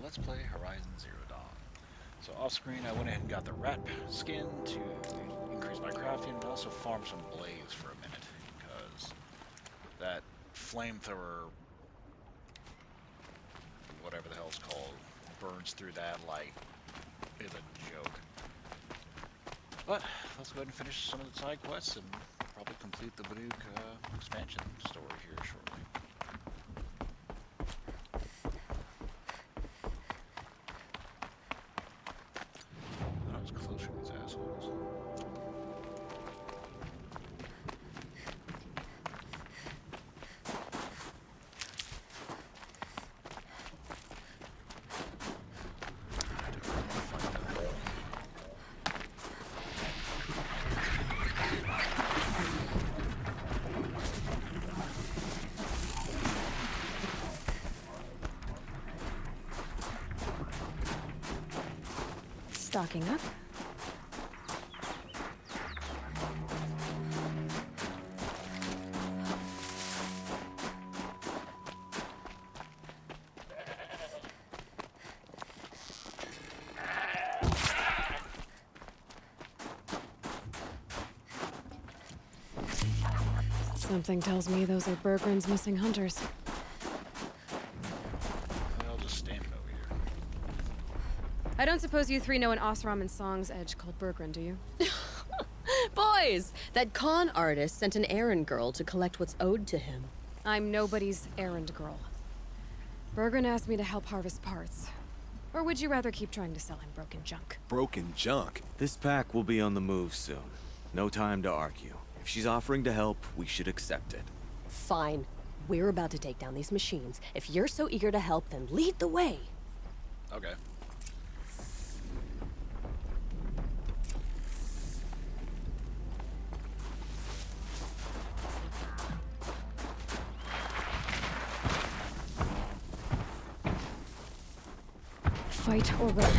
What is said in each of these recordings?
Let's Play Horizon Zero Dawn. So off screen I went ahead and got the rat skin to increase my crafting and also farm some blaze for a minute because that flamethrower, whatever the hell it's called, burns through that like is a joke. But let's go ahead and finish some of the side quests and probably complete the Banuke expansion story here shortly. I was closer to these assholes. I don't want to fight that. Stocking up. Something tells me those are Bergren's missing hunters. I'll just stand over here. I don't suppose you three know an Osram and Song's edge called Bergren, do you? Boys, that con artist sent an errand girl to collect what's owed to him. I'm nobody's errand girl. Bergren asked me to help harvest parts. Or would you rather keep trying to sell him broken junk? Broken junk? This pack will be on the move soon. No time to argue. If she's offering to help, we should accept it. Fine. We're about to take down these machines. If you're so eager to help, then lead the way. Okay. Fight or run.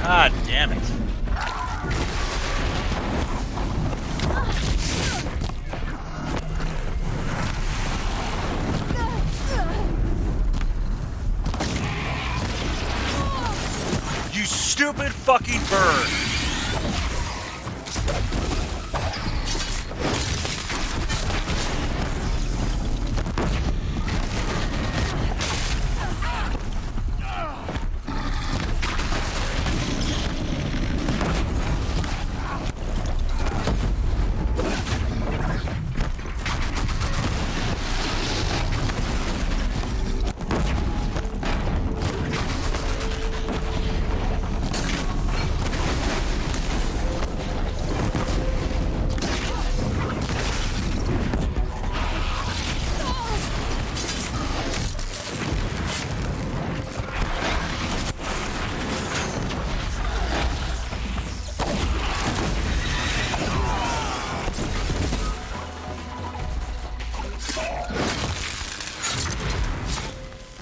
God damn it. You stupid fucking bird.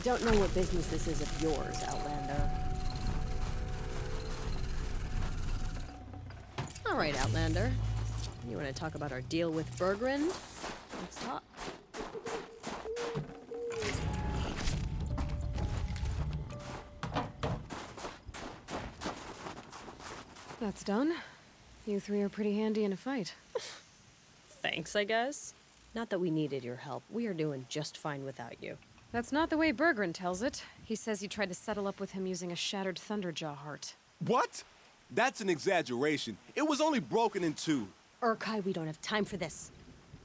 Don't know what business this is of yours, Outlander. All right, Outlander. You want to talk about our deal with Berggren? Let's talk. That's done. You three are pretty handy in a fight. Thanks, I guess. Not that we needed your help. We are doing just fine without you. That's not the way Berggren tells it. He says you tried to settle up with him using a shattered Thunderjaw heart. What? That's an exaggeration. It was only broken in two. Urkai, we don't have time for this.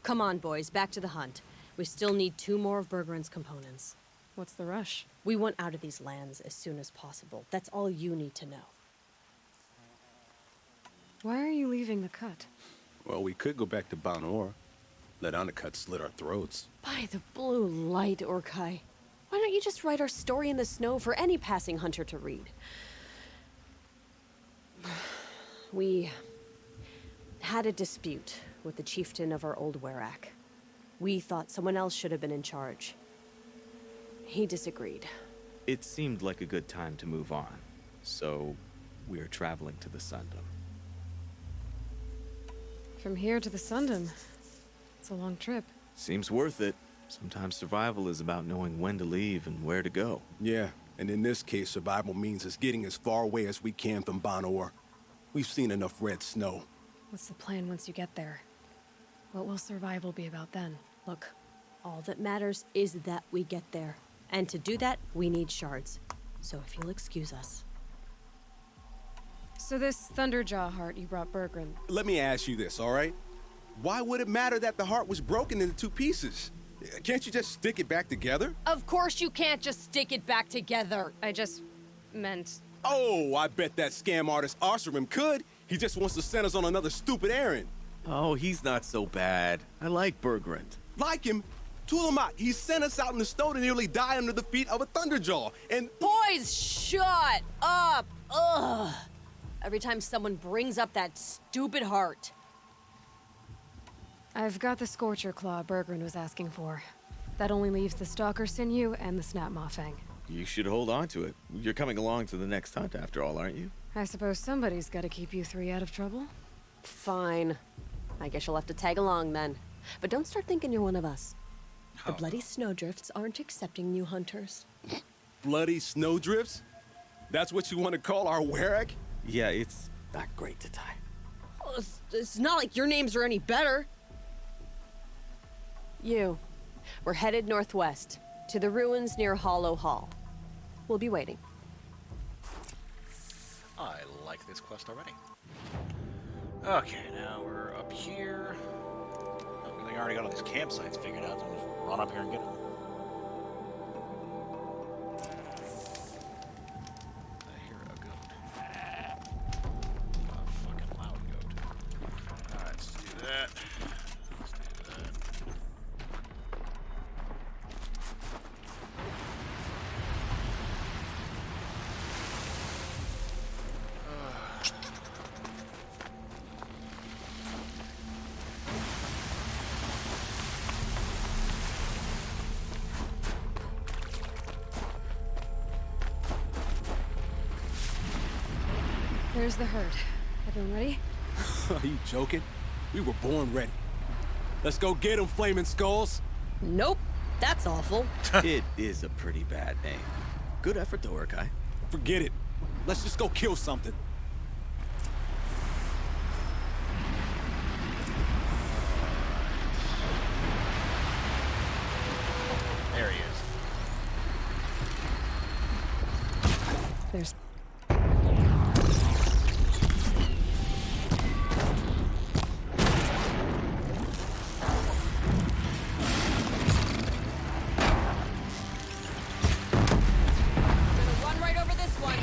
Come on, boys, back to the hunt. We still need 2 more of Berggren's components. What's the rush? We want out of these lands as soon as possible. That's all you need to know. Why are you leaving the cut? Well, we could go back to Banor. Let Undercut slit our throats. By the blue light, Urkai. Why don't you just write our story in the snow for any passing hunter to read? We had a dispute with the chieftain of our old Werak. We thought someone else should have been in charge. He disagreed. It seemed like a good time to move on, so we're traveling to the Sundom. From here to the Sundom. It's a long trip. Seems worth it. Sometimes survival is about knowing when to leave and where to go. Yeah, and in this case, survival means us getting as far away as we can from Banor. We've seen enough red snow. What's the plan once you get there? What will survival be about then? Look, all that matters is that we get there. And to do that, we need shards. So if you'll excuse us. So this Thunderjaw heart you brought Berggren. Let me ask you this, all right? Why would it matter that the heart was broken into 2 pieces? Can't you just stick it back together? Of course you can't just stick it back together. I just meant... Oh, I bet that scam artist Arsarim could. He just wants to send us on another stupid errand. Oh, he's not so bad. I like Berggren. Like him? Tulamat, he sent us out in the snow to nearly die under the feet of a Thunderjaw, and... Boys, shut up! Ugh! Every time someone brings up that stupid heart. I've got the Scorcher Claw Berggren was asking for. That only leaves the Stalker Sinew and the Snapmaw Fang. You should hold on to it. You're coming along to the next hunt after all, aren't you? I suppose somebody's gotta keep you 3 out of trouble. Fine. I guess you'll have to tag along then. But don't start thinking you're one of us. The Oh. Bloody Snowdrifts aren't accepting new hunters. Bloody snowdrifts? That's what you want to call our Werak? Yeah, it's not great to tie. Oh, it's not like your names are any better. We're headed northwest, to the ruins near Hollow Hall. We'll be waiting. I like this quest already. Okay, now we're up here. Oh, I think I already got all these campsites figured out, so I'll just run up here and get them. I hear a goat. A fucking loud goat. Alright, let's do that. Let's do that. There's the herd. Everyone ready? Are you joking? We were born ready. Let's go get 'em, Flaming Skulls. Nope, that's awful. It is a pretty bad name. Good effort though, Urkai. Forget it. Let's just go kill something. There he is. There's... Run right over this one.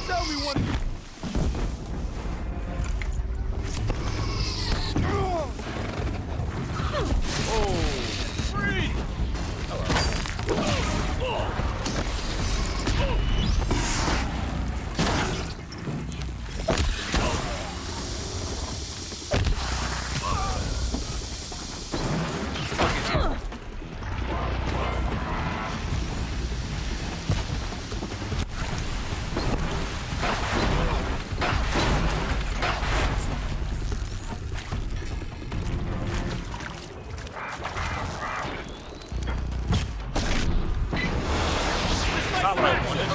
Tell me what. Not what I wanted.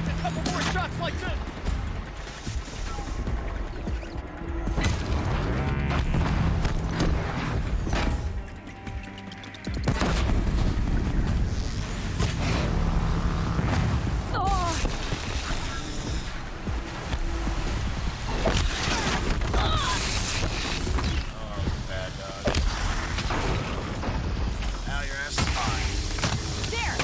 A couple more shots like this. Bad dog. Now your ass is mine. There!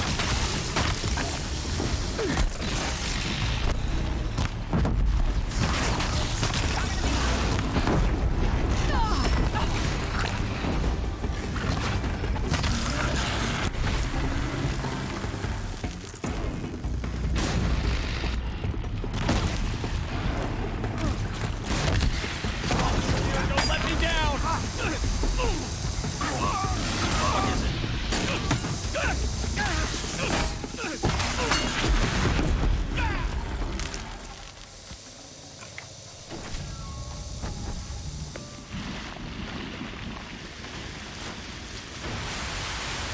Don't let me down.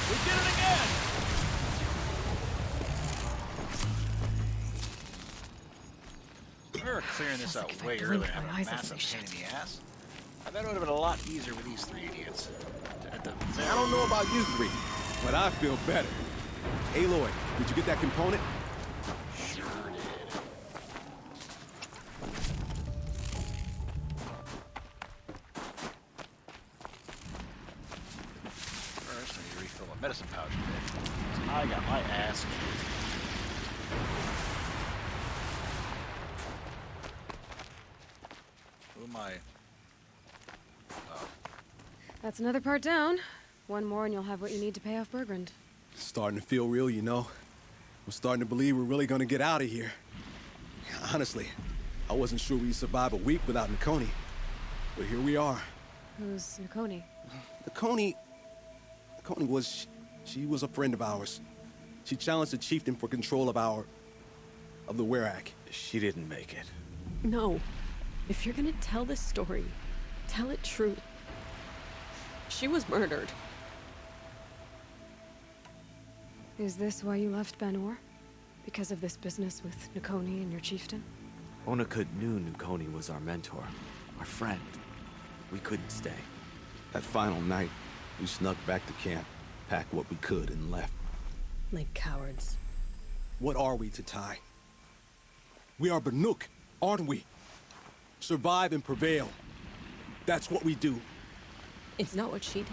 We did it again. We were clearing this Feels out like if I way blink, earlier and my have eyes a will massive say pain in shit. the ass. I bet it would have been a lot easier with these three idiots. At the I don't know about you three, but I feel better. Aloy, did you get that component? Sure did. First, I need to refill my medicine pouch a bit. 'Cause I got my ass kicked. Who am I? Oh, That's another part down. One more and you'll have what you need to pay off Bergrand. Starting to feel real, you know. I'm starting to believe we're really gonna get out of here. Honestly, I wasn't sure we'd survive a week without Nakoni. But here we are. Who's Nakoni? Nakoni was... She was a friend of ours. She challenged the chieftain for control of the Werak. She didn't make it. No. If you're gonna tell this story, tell it true. She was murdered. Is this why you left Ben-Or? Because of this business with Nakoni and your chieftain? Onakut knew Nukoni was our mentor, our friend. We couldn't stay. That final night, we snuck back to camp, packed what we could, and left. Like cowards. What are we to Ty? We are Banuk, aren't we? Survive and prevail. That's what we do. It's not what she did.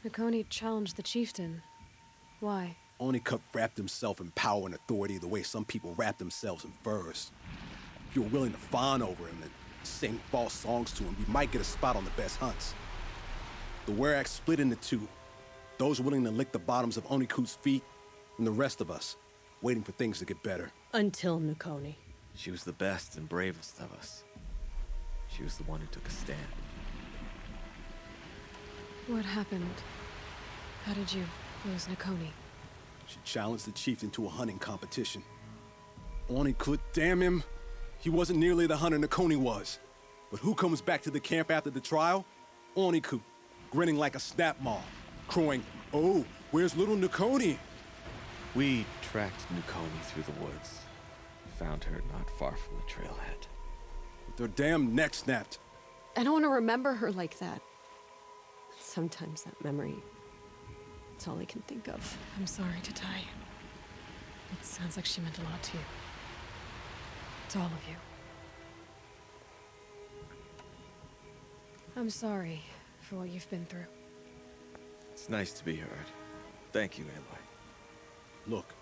Nakoni challenged the chieftain. Why? Onikup wrapped himself in power and authority the way some people wrap themselves in furs. If you were willing to fawn over him and sing false songs to him, you might get a spot on the best hunts. The Werak split into two. Those willing to lick the bottoms of Onikut's feet, and the rest of us, waiting for things to get better. Until Nakoni. She was the best and bravest of us. She was the one who took a stand. What happened? How did you lose Nakoni? She challenged the chieftain to a hunting competition. Onikut, damn him. He wasn't nearly the hunter Nakoni was. But who comes back to the camp after the trial? Onikut, grinning like a snap maw, crowing, "Oh, where's little Nakoni?" We tracked Nukoni through the woods. Found her not far from the trailhead. With their damn neck snapped. I don't want to remember her like that. Sometimes that memory, it's all I can think of. I'm sorry to die. It sounds like she meant a lot to you. To all of you. I'm sorry for what you've been through. It's nice to be heard. Thank you, Aloy. Look,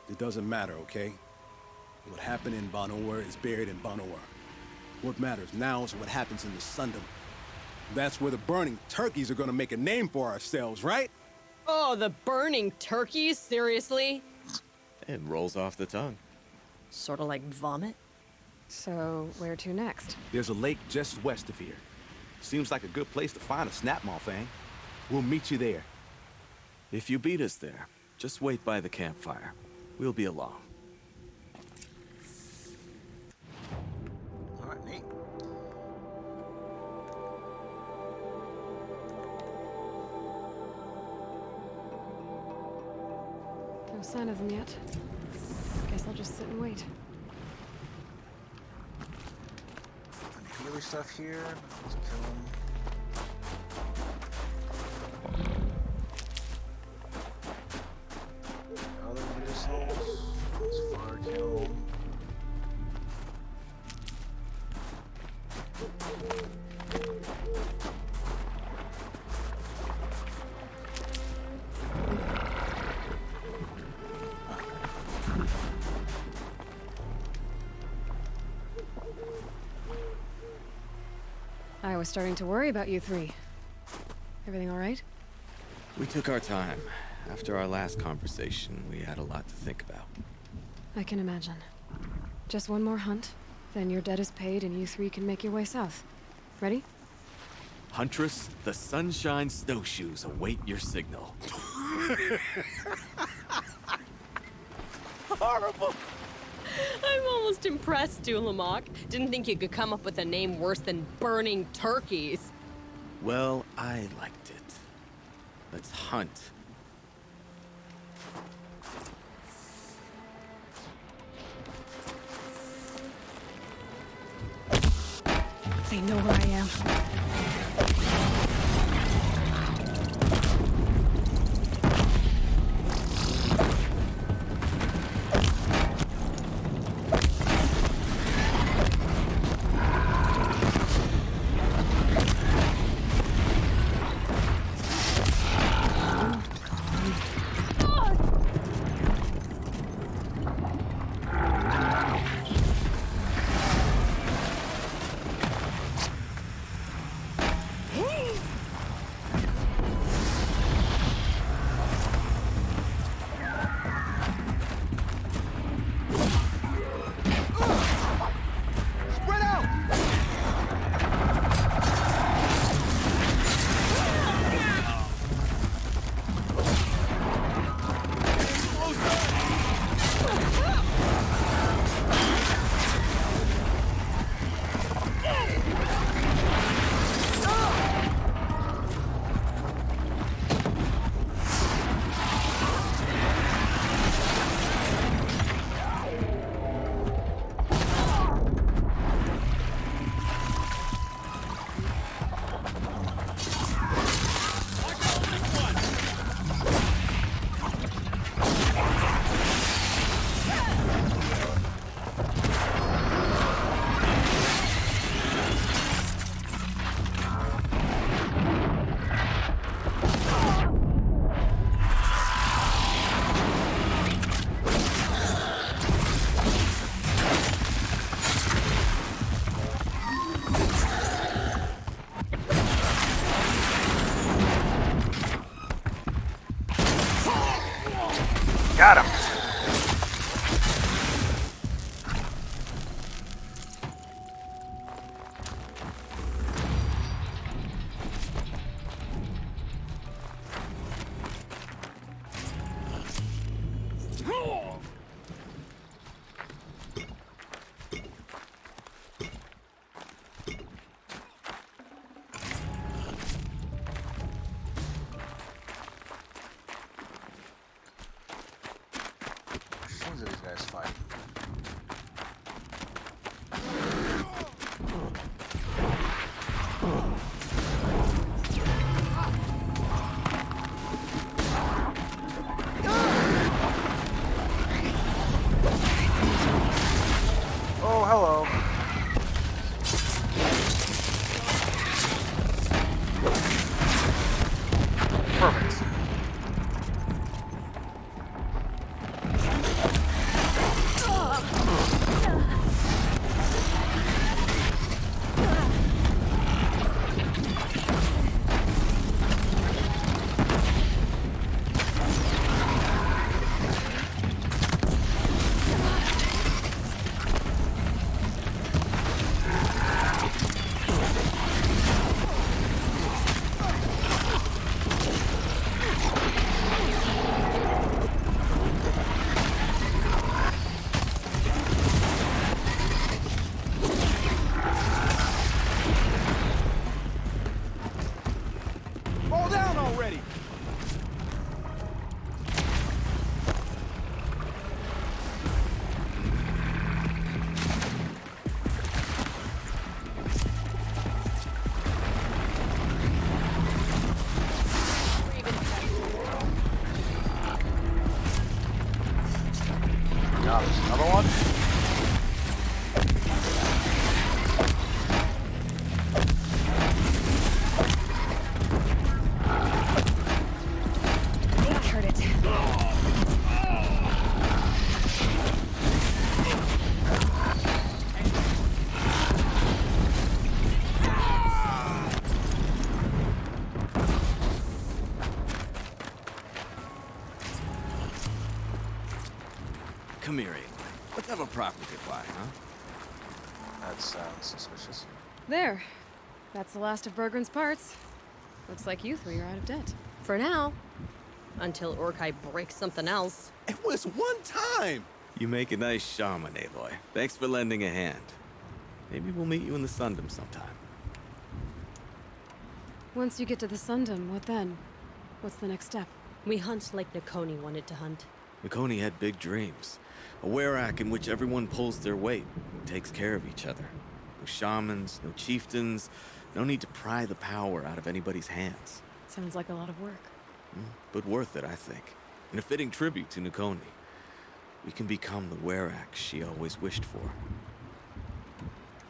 it doesn't matter, okay? What happened in Banor is buried in Banor. What matters now is what happens in the Sundom. That's where the burning turkeys are gonna make a name for ourselves, right? Oh, the burning turkeys? Seriously? It rolls off the tongue. Sort of like vomit? So, where to next? There's a lake just west of here. Seems like a good place to find a snapmaw fang. We'll meet you there. If you beat us there, just wait by the campfire. We'll be along. Alright, neat. No sign of them yet. Guess I'll just sit and wait. Any healy stuff here? Let's kill him. Other missiles. Let's fire kill him. I was starting to worry about you three. Everything all right? We took our time. After our last conversation, we had a lot to think about. I can imagine. Just one more hunt, then your debt is paid and you three can make your way south. Ready? Huntress, the Sunshine Snowshoes await your signal. Horrible! I'm almost impressed, Dulamok. Didn't think you could come up with a name worse than burning turkeys. Well, I liked it. Let's hunt. They know where I am. Got him! ready. Yeah, there's another one. That hurt it. Come here, Aloy. Let's have a proper goodbye, huh? That sounds suspicious. There. That's the last of Bergren's parts. Looks like you three are out of debt. For now. Until Orkai breaks something else. It was one time! You make a nice shaman, Aloy. Thanks for lending a hand. Maybe we'll meet you in the Sundom sometime. Once you get to the Sundom, what then? What's the next step? We hunt like Nakoni wanted to hunt. Nakoni had big dreams. A werak in which everyone pulls their weight and takes care of each other. No shamans, no chieftains, no need to pry the power out of anybody's hands. Sounds like a lot of work. But worth it, I think. And a fitting tribute to Nakoni. We can become the werak she always wished for.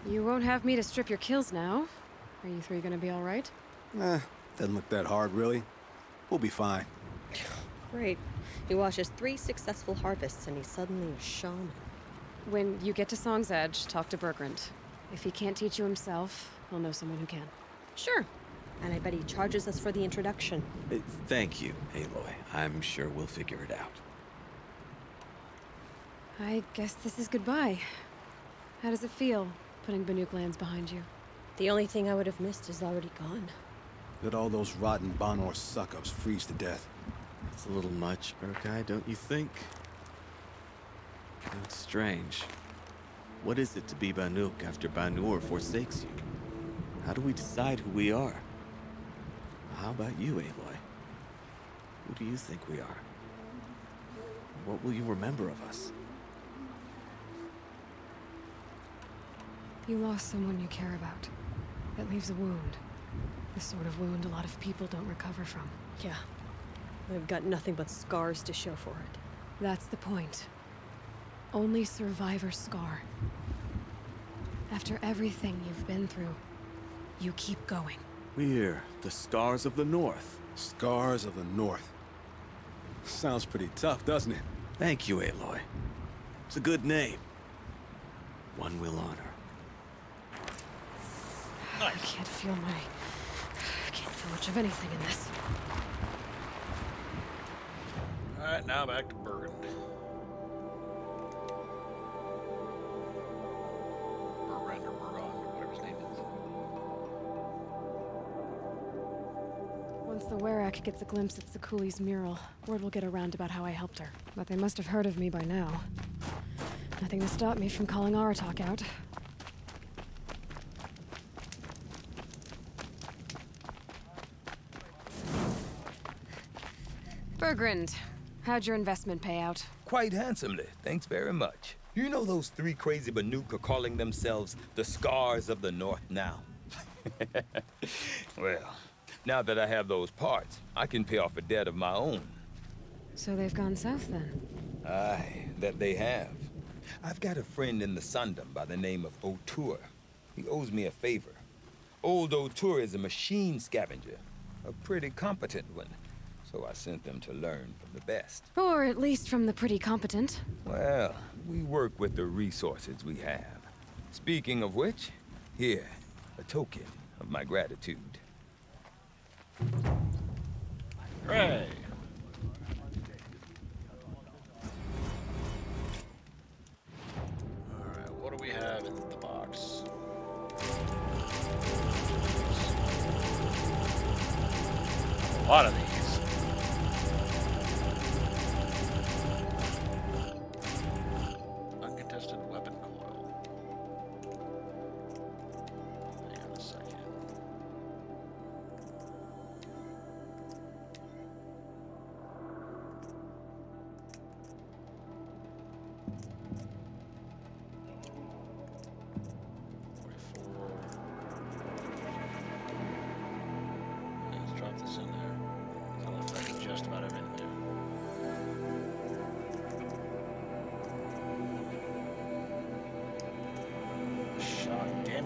You won't have me to strip your kills now. Are you three gonna be alright? Doesn't look that hard, really. We'll be fine. Great. He watches 3 successful harvests and he's suddenly a shaman. When you get to Song's Edge, talk to Bergrand. If he can't teach you himself, he'll know someone who can. Sure. And I bet he charges us for the introduction. Thank you, Aloy. I'm sure we'll figure it out. I guess this is goodbye. How does it feel, putting Banuk lands behind you? The only thing I would have missed is already gone. Let all those rotten Banor suck-ups freeze to death. It's a little much, Urkai, don't you think? That's strange. What is it to be Banuk after Banur forsakes you? How do we decide who we are? How about you, Aloy? Who do you think we are? What will you remember of us? You lost someone you care about. That leaves a wound. The sort of wound a lot of people don't recover from. Yeah. I've got nothing but scars to show for it. That's the point. Only survivor's scar. After everything you've been through, you keep going. We're the Scars of the North. Scars of the North. Sounds pretty tough, doesn't it? Thank you, Aloy. It's a good name. One we'll honor. I can't feel much of anything in this. Alright, now back to Bergen. Bergen or Bergon, whatever his name is. Once the Werak gets a glimpse at Sakuli's mural, word will get around about how I helped her. But they must have heard of me by now. Nothing to stop me from calling Aratak out. Bergrand, how'd your investment pay out? Quite handsomely, thanks very much. You know those 3 crazy Banuk are calling themselves the Scars of the North now? Well, now that I have those parts, I can pay off a debt of my own. So they've gone south then? Aye, that they have. I've got a friend in the Sundom by the name of O'Toole. He owes me a favor. Old O'Toole is a machine scavenger, a pretty competent one. So I sent them to learn from the best. Or at least from the pretty competent. Well, we work with the resources we have. Speaking of which, here, a token of my gratitude. Hooray! Alright, what do we have in the box? A lot of these. Uncontested weapon coil. Hang on a second.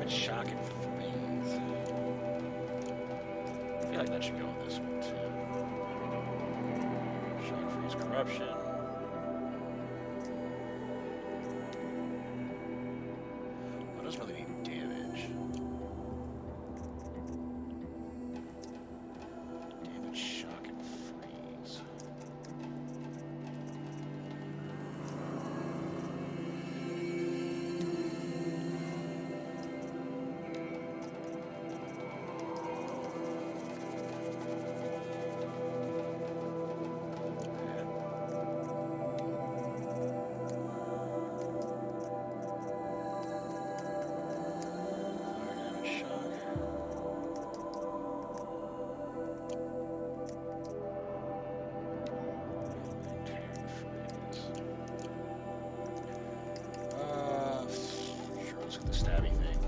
Damage, shock, and freeze. I feel like that should go on this one too. Shock, freeze, corruption. Well, it doesn't really need damage. Damage, shock, and freeze. Sure, let's get the stabby thing.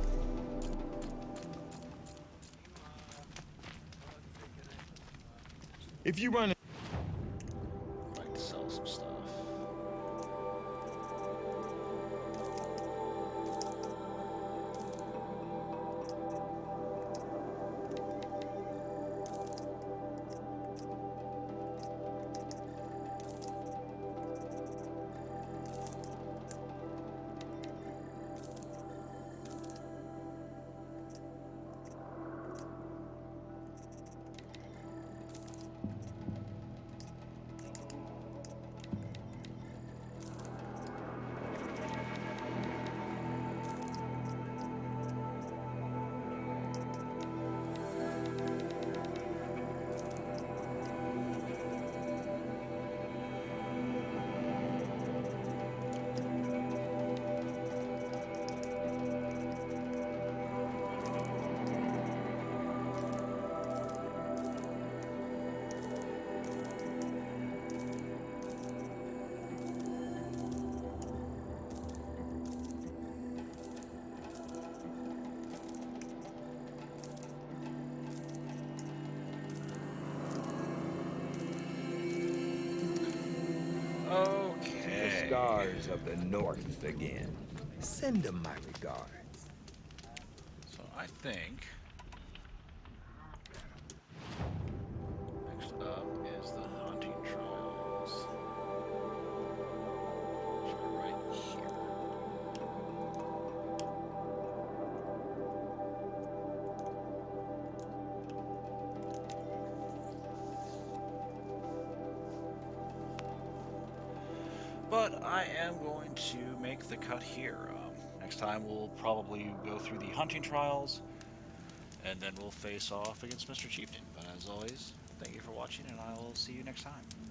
If you run I'd like to sell some stuff. the Okay. scars of the north again, send them my regards. So I think next up is the hunting trials. Which are right here. But I am going to make the cut here. Next time we'll probably go through the hunting trials, and then we'll face off against Mr. Chieftain. But as always, thank you for watching, and I will see you next time.